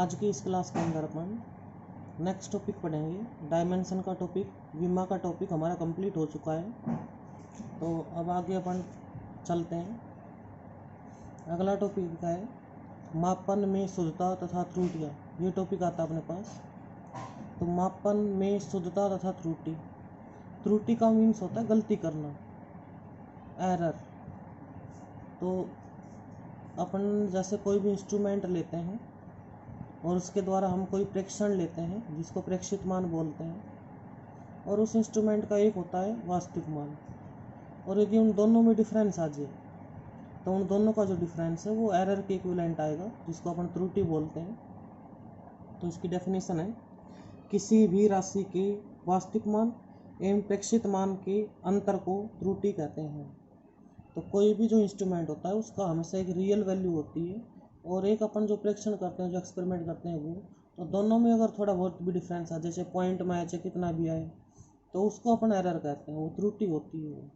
आज की इस क्लास के अंदर अपन नेक्स्ट टॉपिक पढ़ेंगे। डायमेंशन का टॉपिक, विमा का टॉपिक हमारा कंप्लीट हो चुका है। तो अब आगे अपन चलते हैं। अगला टॉपिक का है मापन में शुद्धता तथा त्रुटियाँ। ये टॉपिक आता है अपने पास। तो मापन में शुद्धता तथा त्रुटि, त्रुटि का मीन्स होता है गलती करना, एरर। तो अपन जैसे कोई भी इंस्ट्रूमेंट लेते हैं और उसके द्वारा हम कोई प्रेक्षण लेते हैं जिसको प्रेक्षित मान बोलते हैं, और उस इंस्ट्रूमेंट का एक होता है वास्तविक मान। और यदि उन दोनों में डिफरेंस आ जाए तो उन दोनों का जो डिफरेंस है वो एरर के इक्विवेलेंट आएगा, जिसको अपन त्रुटि बोलते हैं। तो इसकी डेफिनेशन है किसी भी राशि के वास्तविक मान एवं प्रेक्षित मान के अंतर को त्रुटि कहते हैं। तो कोई भी जो इंस्ट्रूमेंट होता है उसका हमेशा एक रियल वैल्यू होती है और एक अपन जो प्रेक्षण करते हैं, जो एक्सपेरिमेंट करते हैं वो, तो दोनों में अगर थोड़ा बहुत भी डिफरेंस आ, जैसे पॉइंट मैच है कितना भी आए, तो उसको अपन एरर कहते हैं, वो त्रुटि होती है।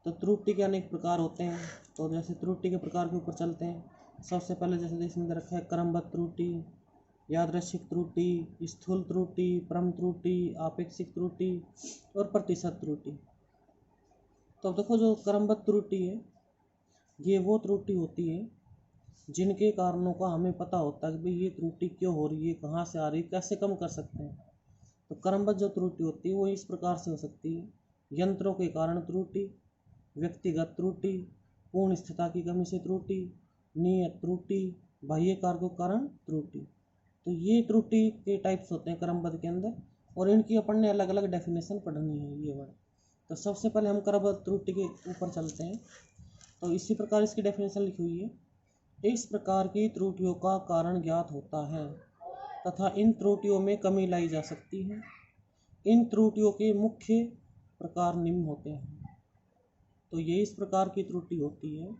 तो त्रुटि के अनेक प्रकार होते हैं। तो जैसे त्रुटि के प्रकार के ऊपर चलते हैं। सबसे पहले जैसे इसमें रखा है क्रमबद्ध त्रुटि, यादृच्छिक त्रुटि, स्थूल त्रुटि, क्रम त्रुटि, आपेक्षिक त्रुटि और प्रतिशत त्रुटि। तो देखो जो क्रमबद्ध त्रुटि है ये वो त्रुटि होती है जिनके कारणों का हमें पता होता है कि भाई ये त्रुटि क्यों हो रही है, कहाँ से आ रही है, कैसे कम कर सकते हैं। तो क्रमबद्ध जो त्रुटि होती है वो इस प्रकार से हो सकती है: यंत्रों के कारण त्रुटि, व्यक्तिगत त्रुटि, पूर्ण स्थिरता की कमी से त्रुटि, नियत त्रुटि, बाह्य कारकों के कारण त्रुटि। तो ये त्रुटि के टाइप्स होते हैं क्रमबद्ध के अंदर, और इनकी अपन ने अलग अलग डेफिनेशन पढ़नी है ये वर्ड। तो सबसे पहले हम क्रमबद्ध त्रुटि के ऊपर चलते हैं। तो इसी प्रकार इसकी डेफिनेशन लिखी हुई है: इस प्रकार की त्रुटियों का कारण ज्ञात होता है तथा इन त्रुटियों में कमी लाई जा सकती है। इन त्रुटियों के मुख्य प्रकार निम्न होते हैं। तो ये इस प्रकार की त्रुटि होती है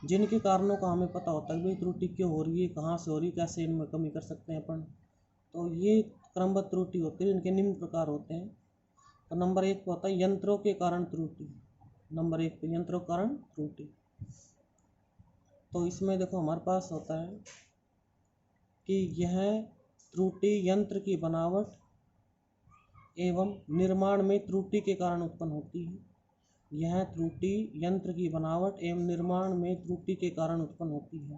जिनके कारणों का हमें पता होता है कि त्रुटि क्यों हो रही है, कहाँ से हो रही है, कैसे इनमें कमी कर सकते हैं अपन। तो ये क्रमबद्ध त्रुटि होती है, इनके निम्न प्रकार होते हैं। तो नंबर 1 होता है यंत्रों के कारण त्रुटि। नंबर 1 पे यंत्रों के कारण त्रुटि। तो इसमें देखो हमारे पास होता है कि यह त्रुटि यंत्र की बनावट एवं निर्माण में त्रुटि के कारण उत्पन्न होती है। यह त्रुटि यंत्र की बनावट एवं निर्माण में त्रुटि के कारण उत्पन्न होती है।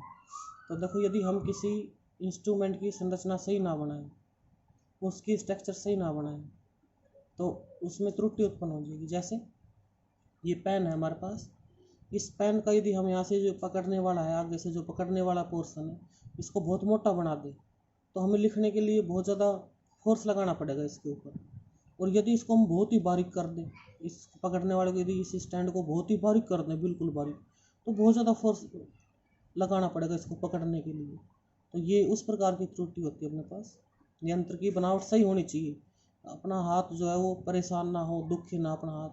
तो देखो यदि हम किसी इंस्ट्रूमेंट की संरचना सही ना बनाएं, उसकी स्ट्रक्चर सही ना बनाएं, तो उसमें त्रुटि उत्पन्न हो जाएगी। जैसे ये पेन है हमारे पास, इस पेन का यदि हम यहाँ से जो पकड़ने वाला है, आगे से जो पकड़ने वाला पोर्शन है, इसको बहुत मोटा बना दे तो हमें लिखने के लिए बहुत ज़्यादा फोर्स लगाना पड़ेगा इसके ऊपर। और यदि इसको हम बहुत ही बारीक कर दें, इस पकड़ने वाले को यदि इस स्टैंड को बहुत ही बारीक कर दें, बिल्कुल बारीक, तो बहुत ज़्यादा फोर्स लगाना पड़ेगा इसको पकड़ने के लिए। तो ये उस प्रकार की त्रुटि होती है अपने पास। यंत्र की बनावट सही होनी चाहिए, अपना हाथ जो है वो परेशान ना हो, दुखे ना अपना हाथ,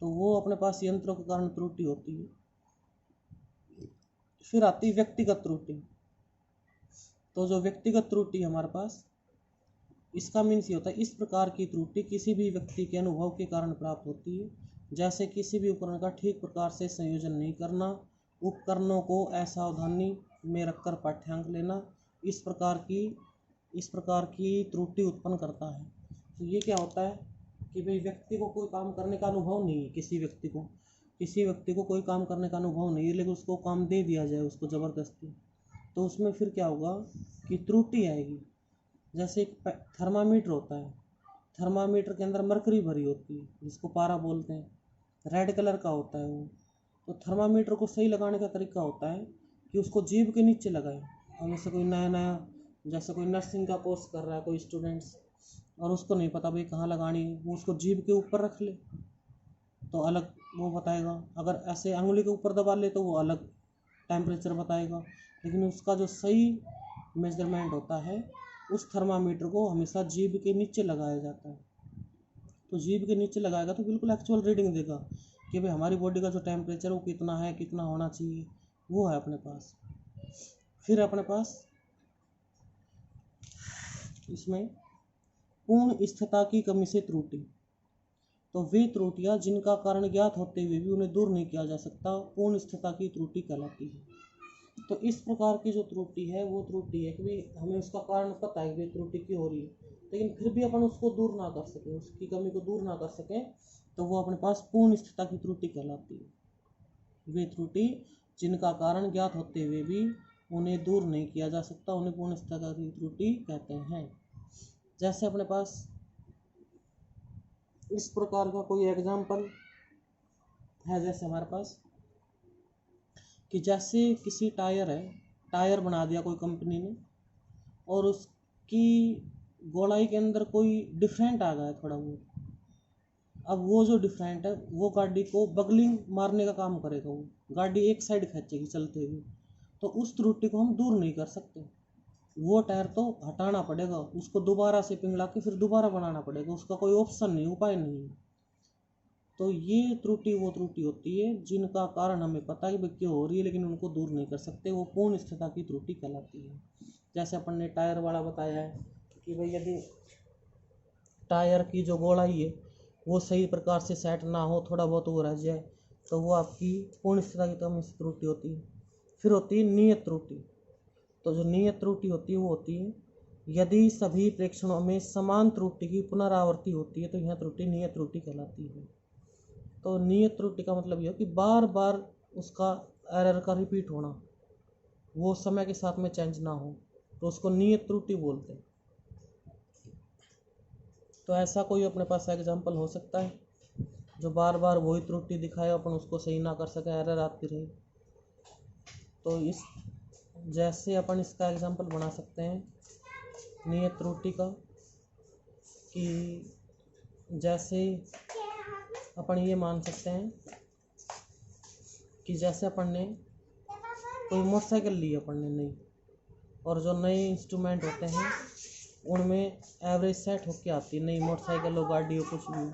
तो वो अपने पास यंत्रों के कारण त्रुटि होती है। फिर आती है व्यक्तिगत त्रुटि। तो जो व्यक्तिगत त्रुटि हमारे पास, इसका मीन्स ये होता है इस प्रकार की त्रुटि किसी भी व्यक्ति के अनुभव के कारण प्राप्त होती है। जैसे किसी भी उपकरण का ठीक प्रकार से संयोजन नहीं करना, उपकरणों को असावधानी में रखकर पाठ्यांक लेना, इस प्रकार की त्रुटि उत्पन्न करता है। तो ये क्या होता है कि भाई व्यक्ति को कोई काम करने का अनुभव नहीं है, किसी व्यक्ति को कोई काम करने का अनुभव नहीं है, लेकिन उसको काम दे दिया जाए उसको ज़बरदस्ती, तो उसमें फिर क्या होगा कि त्रुटि आएगी। जैसे एक थर्मामीटर होता है, थर्मामीटर के अंदर मरकरी भरी होती है जिसको पारा बोलते हैं, रेड कलर का होता है वो। तो थर्मामीटर को सही लगाने का तरीका होता है कि उसको जीभ के नीचे लगाए। और जैसे कोई नया जैसे कोई नर्सिंग का कोर्स कर रहा है कोई स्टूडेंट्स, और उसको नहीं पता भाई कहाँ लगानी है, वो उसको जीभ के ऊपर रख ले तो अलग वो बताएगा, अगर ऐसे अंगुली के ऊपर दबा ले तो वो अलग टेम्परेचर बताएगा। लेकिन उसका जो सही मेजरमेंट होता है, उस थर्मामीटर को हमेशा जीभ के नीचे लगाया जाता है। तो जीभ के नीचे लगाएगा तो बिल्कुल एक्चुअल रीडिंग देगा कि भाई हमारी बॉडी का जो टेम्परेचर वो कितना है, कितना होना चाहिए, वो है अपने पास। फिर अपने पास इसमें पूर्ण स्थिरता की कमी से त्रुटि। तो वे त्रुटियां जिनका कारण ज्ञात होते हुए भी उन्हें दूर नहीं किया जा सकता, पूर्ण स्थिरता की त्रुटि कहलाती है। तो इस प्रकार की जो त्रुटि है वो त्रुटि है कि भाई हमें उसका कारण पता है कि त्रुटि क्यों हो रही है, लेकिन फिर भी अपन उसको दूर ना कर सकें, उसकी कमी को दूर ना कर सकें, तो वो अपने पास पूर्ण स्थिरता की त्रुटि कहलाती है। वे त्रुटि जिनका कारण ज्ञात होते हुए भी उन्हें दूर नहीं किया जा सकता, उन्हें पूर्ण स्थिरता की त्रुटि कहते हैं। जैसे अपने पास इस प्रकार का कोई एग्जाम्पल है, जैसे हमारे पास कि जैसे किसी टायर है, टायर बना दिया कोई कंपनी ने और उसकी गोलाई के अंदर कोई डिफरेंट आ गया थोड़ा बहुत, अब वो जो डिफरेंट है वो गाड़ी को बगलिंग मारने का काम करेगा, वो गाड़ी एक साइड खींचेगी चलते हुए, तो उस त्रुटि को हम दूर नहीं कर सकते, वो टायर तो हटाना पड़ेगा, उसको दोबारा से पिघला के फिर दोबारा बनाना पड़ेगा, उसका कोई ऑप्शन नहीं, उपाय नहीं है। तो ये त्रुटि वो त्रुटि होती है जिनका कारण हमें पता है कि क्यों हो रही है, लेकिन उनको दूर नहीं कर सकते, वो पूर्ण स्थिरता की त्रुटि कहलाती है। जैसे अपन ने टायर वाला बताया है कि भाई यदि टायर की जो गोलाई है वो सही प्रकार से सेट ना हो, थोड़ा बहुत वो रह जाए, तो वो आपकी पूर्ण स्थिरता की कमी से त्रुटि होती है। फिर होती है नियत त्रुटि। तो जो नियत त्रुटि होती है वो होती है यदि सभी प्रेक्षणों में समान त्रुटि की पुनरावृत्ति होती है, तो यह त्रुटि नियत त्रुटि कहलाती है। तो नियत त्रुटि का मतलब यह कि बार बार उसका एरर का रिपीट होना, वो समय के साथ में चेंज ना हो, तो उसको नियत त्रुटि बोलते हैं। तो ऐसा कोई अपने पास एग्जाम्पल हो सकता है जो बार बार वही त्रुटि दिखाए, अपन उसको सही ना कर सके, एरर आती रहे। तो इस जैसे अपन इसका एग्जाम्पल बना सकते हैं नियत त्रुटि का, कि जैसे अपन ये मान सकते हैं कि जैसे अपन ने कोई मोटरसाइकिल ली अपन ने नई, और जो नए इंस्ट्रूमेंट होते हैं उनमें एवरेज सेट होके आती है, नई मोटरसाइकिल हो, गाड़ी हो, कुछ भी,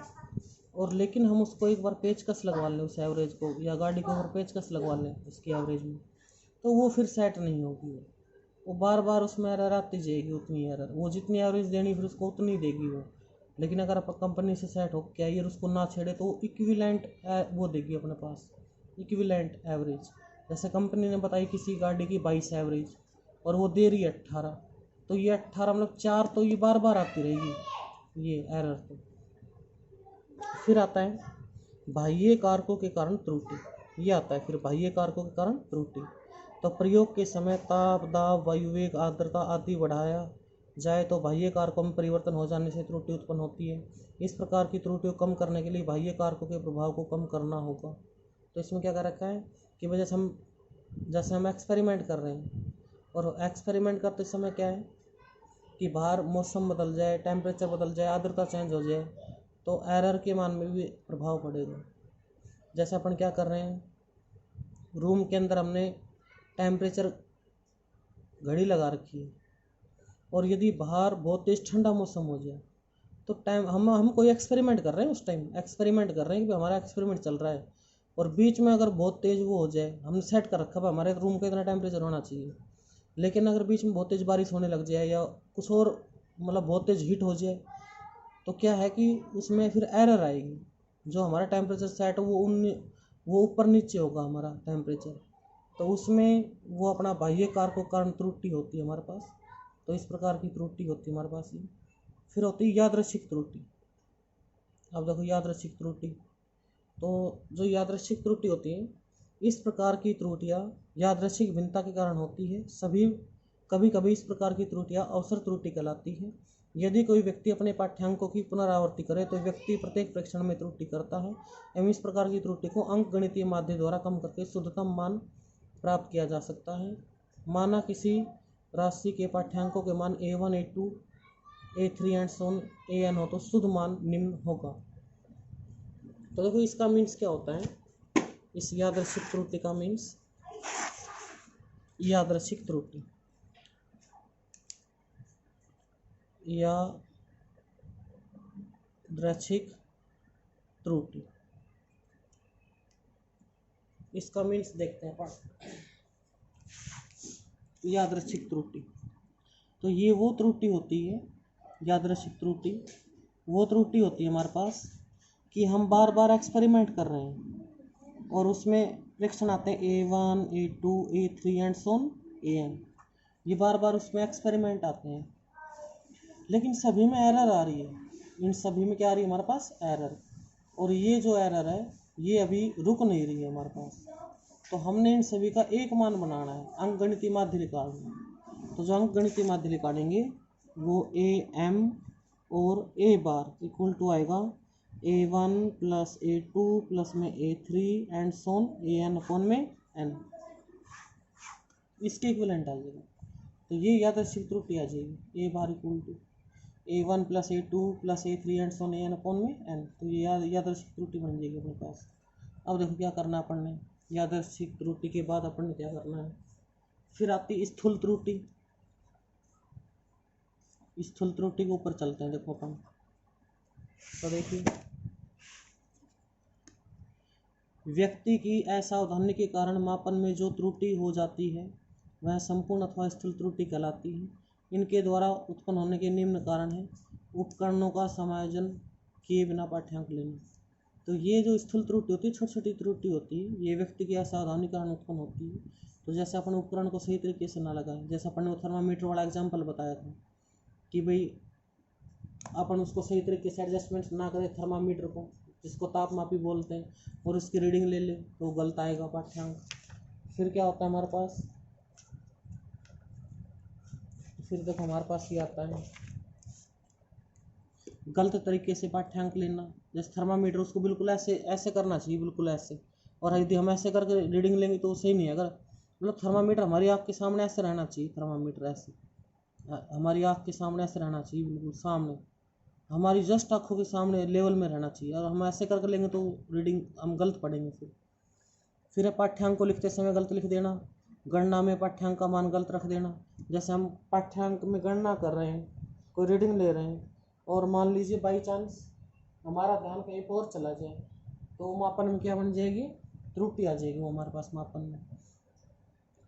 और लेकिन हम उसको एक बार पेचकस लगवा लें उस एवरेज को, या गाड़ी को ऊपर पेचकस लगवा लें उसकी एवरेज में, तो वो फिर सेट नहीं होगी, वो बार बार उसमें एरर आती जाएगी, उतनी एरर, वो जितनी एवरेज देनी फिर उसको उतनी देगी वो। लेकिन अगर आप कंपनी से सेट हो के आइए और उसको ना छेड़े, तो इक्विवेलेंट वो देगी अपने पास, इक्विवेलेंट एवरेज। जैसे कंपनी ने बताई किसी गाड़ी की 22 एवरेज और वो दे रही है 18, तो ये 18 मतलब 4, तो ये बार बार आती रहेगी ये एरर। तो फिर आता है बाह्य कारकों के कारण त्रुटि, ये आता है फिर बाह्य कारकों के कारण त्रुटि। तो प्रयोग के समय ताप, दाब, वायुवेग, आर्द्रता आदि बढ़ाया जाए तो बाह्य कारकों में परिवर्तन हो जाने से त्रुटि उत्पन्न होती है। इस प्रकार की त्रुटियों को कम करने के लिए बाह्य कारकों के प्रभाव को कम करना होगा। तो इसमें क्या कर रखा है कि वजह से जैसे हम एक्सपेरिमेंट कर रहे हैं, और एक्सपेरिमेंट करते समय क्या है कि बाहर मौसम बदल जाए, टेम्परेचर बदल जाए, आर्द्रता चेंज हो जाए, तो एरर के मान में भी प्रभाव पड़ेगा। जैसे अपन क्या कर रहे हैं, रूम के अंदर हमने टेम्परेचर घड़ी लगा रखी है, और यदि बाहर बहुत तेज ठंडा मौसम हो जाए, तो टाइम हम कोई एक्सपेरिमेंट कर रहे हैं, उस टाइम एक्सपेरिमेंट कर रहे हैं कि हमारा एक्सपेरिमेंट चल रहा है, और बीच में अगर बहुत तेज़ वो हो जाए, हमने सेट कर रखा है हमारे रूम का इतना टेम्परेचर होना चाहिए, लेकिन अगर बीच में बहुत तेज़ बारिश होने लग जाए या कुछ और मतलब बहुत तेज़ हीट हो जाए, तो क्या है कि उसमें फिर एरर आएगी, जो हमारा टेम्परेचर सेट हो वो ऊपर नीचे होगा हमारा टेम्परेचर, तो उसमें वो अपना बाह्य कारकों के कारण त्रुटि होती है हमारे पास। तो इस प्रकार की त्रुटि होती है हमारे पास ये। फिर होती है यादृच्छिक त्रुटि। अब देखो यादृच्छिक त्रुटि, तो जो यादृच्छिक त्रुटि होती है, इस प्रकार की त्रुटियां यादृच्छिक भिन्नता के कारण होती है। कभी कभी इस प्रकार की त्रुटियां अवसर त्रुटि कहलाती है। यदि कोई व्यक्ति अपने पाठ्यांकों की पुनरावृत्ति करे तो व्यक्ति प्रत्येक परीक्षण में त्रुटि करता है, एवं इस प्रकार की त्रुटि को अंक गणितीय माध्य द्वारा कम करके शुद्धतम मान प्राप्त किया जा सकता है। माना किसी राशि के पाठ्यांकों के मान A1, A2, A3 and so on AN हो, तो शुद्ध मान निम्न होगा। तो देखो इसका मीन्स क्या होता है, इस यादृच्छिक त्रुटि का मीन्स, यादृच्छिक त्रुटि यादृच्छिक त्रुटि, इसका मीन्स देखते हैं। यादृच्छिक त्रुटि, तो ये वो त्रुटि होती है, यादृच्छिक त्रुटि वो त्रुटि होती है हमारे पास कि हम बार बार एक्सपेरिमेंट कर रहे हैं और उसमें प्रेक्षण आते हैं A1 A2 A3 and so on AN। ये बार बार उसमें एक्सपेरिमेंट आते हैं, लेकिन सभी में एरर आ रही है। इन सभी में क्या आ रही है हमारे पास? एरर। और ये जो एरर है ये अभी रुक नहीं रही है हमारे पास। तो हमने इन सभी का एक मान बनाना है, अंकगणितीय माध्य निकालना है। तो जो अंकगणितीय माध्य निकालेंगे वो AM और A बार इक्वल टू आएगा A1 प्लस A2 प्लस में A3 and so on AN upon में N। इसके इक्विवेलेंट आ जाएगा। तो ये यादृच्छिक त्रुटि आ जाएगी। A bar equal to A1 plus A2 plus A3 and so on AN upon में N। तो ये यादृच्छिक त्रुटि बन जाएगी अपने पास। अब देखो क्या करना है अपन ने। यादृच्छिक त्रुटि के बाद अपन ने क्या करना है, फिर आती स्थूल त्रुटि। स्थूल त्रुटि के ऊपर चलते हैं। देखो अपन तो देखिए, व्यक्ति की असावधानी के कारण मापन में जो त्रुटि हो जाती है वह संपूर्ण अथवा स्थूल त्रुटि कहलाती है। इनके द्वारा उत्पन्न होने के निम्न कारण है। उपकरणों का समायोजन किए बिना पाठ्यांक लेना। तो ये जो स्थूल त्रुटि होती है, छोटी छोटी त्रुटि होती है, ये व्यक्ति की असावधानी के कारण उत्पन्न होती है। तो जैसे अपन उपकरण को सही तरीके से ना लगाएं, जैसे अपन ने थर्मामीटर वाला एग्जाम्पल बताया था कि भाई अपन उसको सही तरीके से एडजस्टमेंट ना करें थर्मामीटर को, जिसको तापमापी बोलते हैं, और उसकी रीडिंग ले ले तो गलत आएगा पाठ्यांक। फिर क्या होता है हमारे पास, फिर देखो हमारे पास ये आता है गलत तरीके से पाठ्यांक लेना। जैसे थर्मामीटर उसको बिल्कुल ऐसे ऐसे करना चाहिए, बिल्कुल ऐसे, और यदि हम ऐसे करके रीडिंग लेंगे तो सही नहीं है। अगर मतलब थर्मामीटर हमारी आँख के सामने ऐसे रहना चाहिए, थर्मामीटर ऐसे हमारी आँख के सामने ऐसे रहना चाहिए, बिल्कुल सामने, हमारी जस्ट आँखों के सामने लेवल में रहना चाहिए। और हम ऐसे करके लेंगे तो रीडिंग हम गलत पढ़ेंगे। फिर पाठ्यांक को लिखते समय गलत लिख देना। गणना में पाठ्यांक का मान गलत रख देना। जैसे हम पाठ्यांक में गणना कर रहे हैं, कोई रीडिंग ले रहे हैं, और मान लीजिए बाई चांस हमारा ध्यान कहीं और चला जाए, तो मापन में क्या बन जाएगी? त्रुटि आ जाएगी वो हमारे पास मापन में।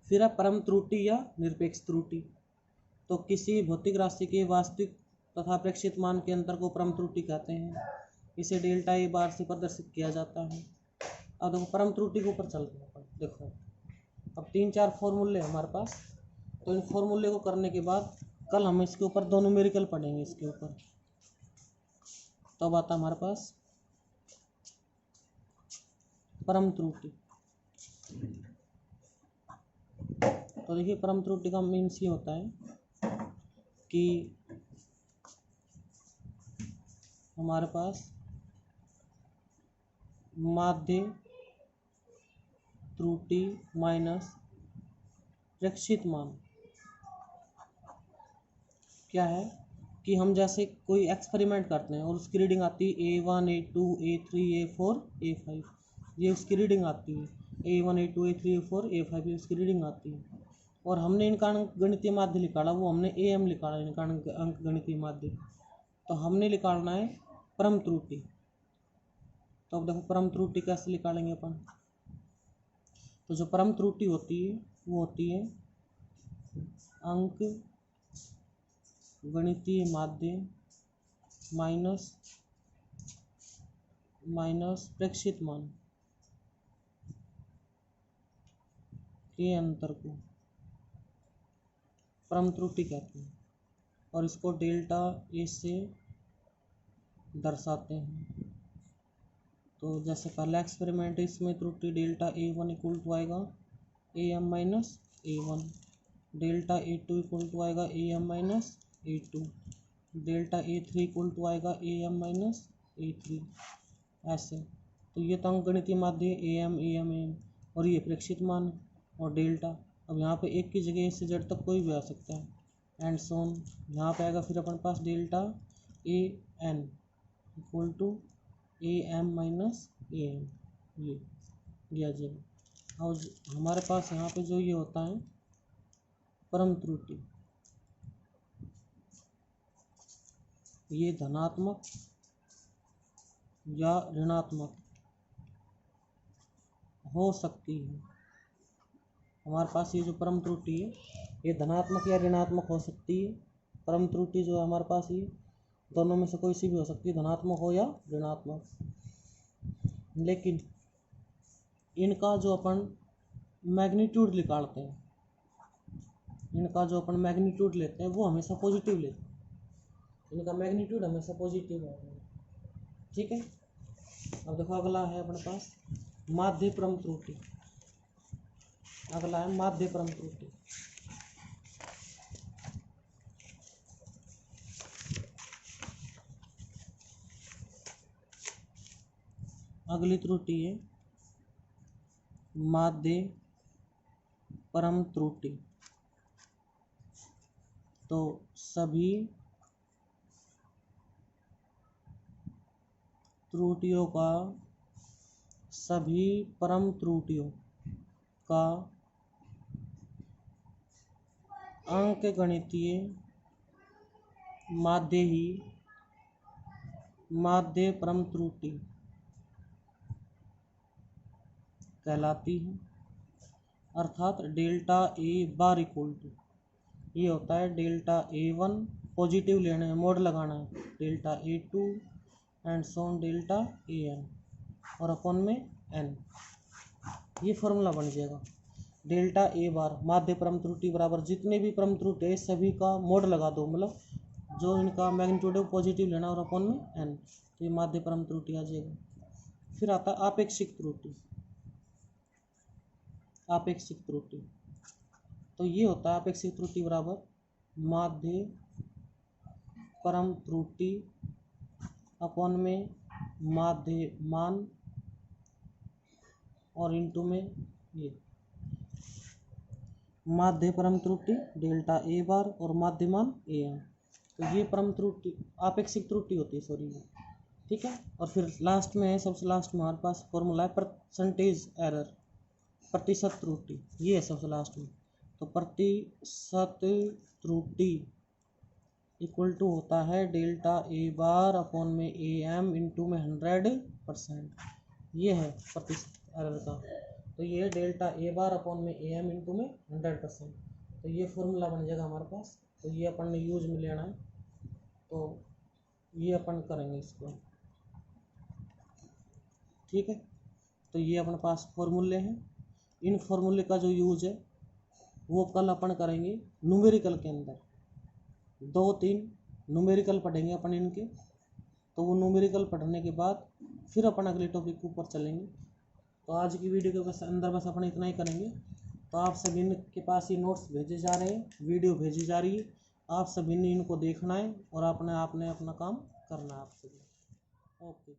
फिर है परम त्रुटि या निरपेक्ष त्रुटि। तो किसी भौतिक राशि के वास्तविक तथा अपेक्षित मान के अंतर को परम त्रुटि कहते हैं। इसे डेल्टा ए बार से प्रदर्शित किया जाता है। अब देखो परम त्रुटि के ऊपर चलते हैं। देखो अब 3-4 फॉर्मूले हमारे पास, तो इन फॉर्मूले को करने के बाद कल हम इसके ऊपर दो न्यूमेरिकल पढ़ेंगे इसके ऊपर। तब आता हमारे पास परम त्रुटि। तो देखिए परम त्रुटि का मीन्स ये होता है कि हमारे पास माध्य त्रुटि माइनस प्रेक्षित मान क्या है कि हम जैसे कोई एक्सपेरिमेंट करते हैं और उसकी रीडिंग आती है A1 A2 A3 A4 A5, ये उसकी रीडिंग आती है। A1 A2 A3 A4 A5 ये उसकी रीडिंग आती है। और हमने इनका अंकगणितीय माध्य निकाला, वो हमने AM निकाला इनका अंकगणितीय माध्य। तो हमने निकालना है परम त्रुटि। तो अब देखो परम त्रुटि कैसे निकालेंगे अपन। तो जो परम त्रुटि होती है वो होती है अंक गणितीय माध्य माइनस प्रेक्षित मान के अंतर को परम त्रुटि कहते हैं, और इसको डेल्टा ए से दर्शाते हैं। तो जैसे पहला एक्सपेरिमेंट है, इसमें त्रुटि डेल्टा A1 इक्वल टू आएगा AM minus A1, delta A2 equal to आएगा AM minus A2, delta A3 equal to आएगा AM माइनस A3, ऐसे। तो ये तो अंकगणितीय माध्य AM और ये प्रेक्षित मान और डेल्टा। अब यहाँ पे एक की जगह से जेड तक कोई भी आ सकता है, एंड सोन। यहाँ पे आएगा फिर अपन पास delta AN equal to AM minus AM, ये आ जाएगा। और हमारे पास यहाँ पे जो ये होता है परम त्रुटि, ये धनात्मक या ऋणात्मक हो सकती है। हमारे पास ये जो परम त्रुटि है ये धनात्मक या ऋणात्मक हो सकती है। परम त्रुटि जो है हमारे पास ये दोनों में से कोई सी भी हो सकती है, धनात्मक हो या ऋणात्मक। लेकिन इनका जो अपन मैग्नीट्यूड निकालते हैं, इनका जो अपन मैग्नीट्यूड लेते हैं वो हमेशा पॉजिटिव लेते हैं, इनका मैग्नीट्यूड हमेशा पॉजिटिव है। ठीक है। अब देखो अगला है अपने पास माध्य परम त्रुटि। अगला है माध्य परम त्रुटि। अगली त्रुटि है माध्य परम त्रुटि। तो सभी त्रुटियों का, सभी परम त्रुटियों का अंकगणितीय माध्य ही माध्य परम त्रुटि कहलाती है। अर्थात delta a bar equal to, ये होता है डेल्टा A1 पॉजिटिव लेना है, मोड लगाना है, delta A2 and so on delta AN और अपॉन में n। ये फॉर्मूला बन जाएगा। डेल्टा ए बार माध्य परम त्रुटि बराबर जितने भी परम त्रुटि है सभी का मोड लगा दो, मतलब जो इनका मैग्नीट्यूड है पॉजिटिव लेना और अपॉन में n, तो ये माध्य परम त्रुटि आ जाएगा। फिर आता है आपेक्षिक त्रुटि। आपेक्षिक त्रुटि तो ये होता है आपेक्षिक त्रुटि बराबर माध्य परम त्रुटि अपॉन में माध्य मान और इनटू में ये माध्य परम त्रुटि डेल्टा ए बार और माध्य मान AN। तो ये परम त्रुटि आपेक्षिक त्रुटि होती है, सॉरी। ठीक है। और फिर लास्ट में है, सबसे लास्ट में हमारे पास फॉर्मूला है परसेंटेज एरर, प्रतिशत त्रुटि, ये है सबसे लास्ट में। तो प्रतिशत त्रुटि इक्वल टू होता है डेल्टा ए बार अपॉन में AM इंटू में 100%। ये है प्रतिशत एरर का। तो ये है डेल्टा ए बार अपॉन में AM इंटू में 100%। तो ये फॉर्मूला बन जाएगा हमारे पास। तो ये अपन ने यूज में लेना है, तो ये अपन करेंगे इसको। ठीक है। तो ये अपने पास फॉर्मूले हैं। इन फॉर्मूले का जो यूज है वो कल अपन करेंगे न्यूमेरिकल के अंदर। 2-3 न्यूमेरिकल पढ़ेंगे अपन इनके। तो वो न्यूमेरिकल पढ़ने के बाद फिर अपन अगले टॉपिक के ऊपर चलेंगे। तो आज की वीडियो के अंदर बस अपन इतना ही करेंगे। तो आप सभी के पास ये नोट्स भेजे जा रहे हैं, वीडियो भेजी जा रही है, आप सभी ने इनको देखना है और आपने अपना काम करना है आप सभी। ओके।